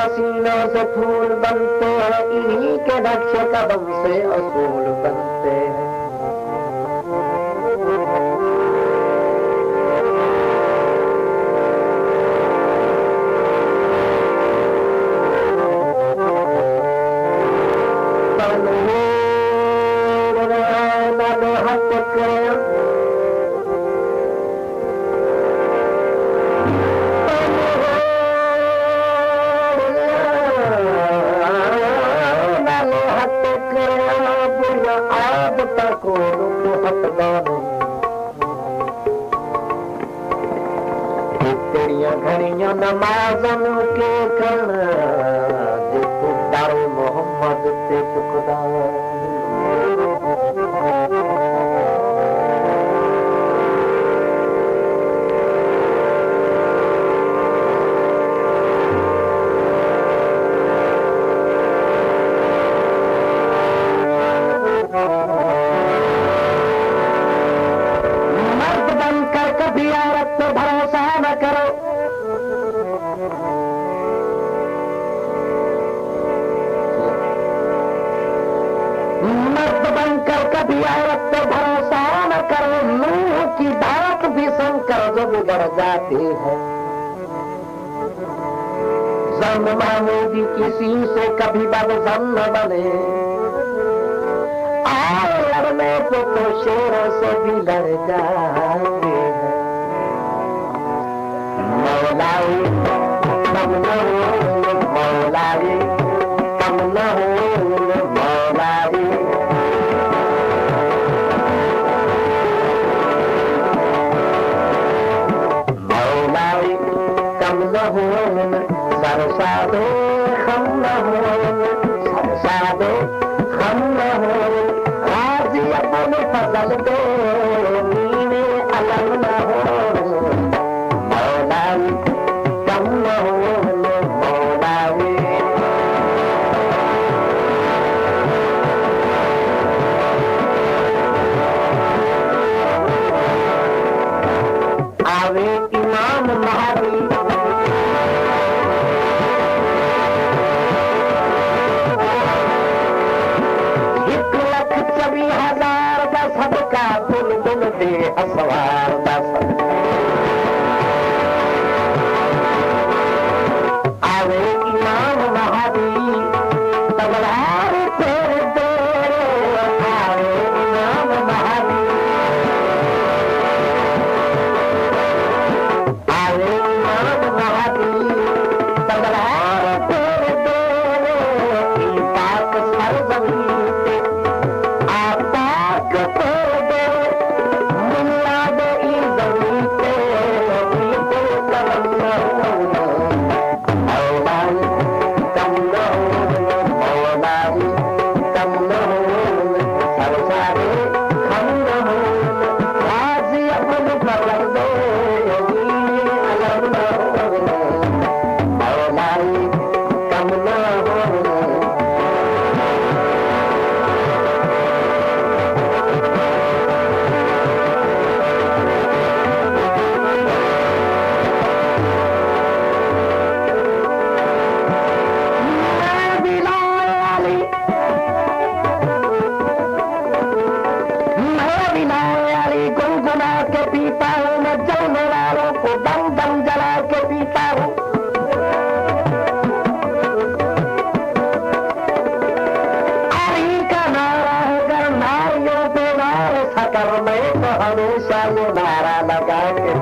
पसीनों से फूल बनते हैं, इन्हीं के नक्शे कदम से असूल बनते हैं। घड़ियां नमाजन के कण जेको दारो मोहम्मद ते चुकदा मर्द बनकर कभी औरत पे भरोसा न करो। मर्द बनकर कभी औरत पे भरोसा न करो। नूह की दावत भी सुनकर जो बिगड़ जाती है। जन महमूदी किसी से कभी बदजन न बने। और लड़ने को तो शेरों से भी लड़ जाते हैं। मौलाई कम न हो, मौलाई कम न हो, मौलाई मौलाई कम न हो, सरसा दो हम न हो, सरसा दो हम न हो। राजी अपने फजल दो, नीने अलग न हो। मौलाई कम न हो, मौलाई आवे इमाम महादी सबका बुलबुल दे असवार आवे इमाम महादी तबलार तेरे दे। आवे इमाम महादी आवे इमाम महादी तबलार तेरे दे। पाक सरजमीन पे आप हमेशा ये नारा लगा के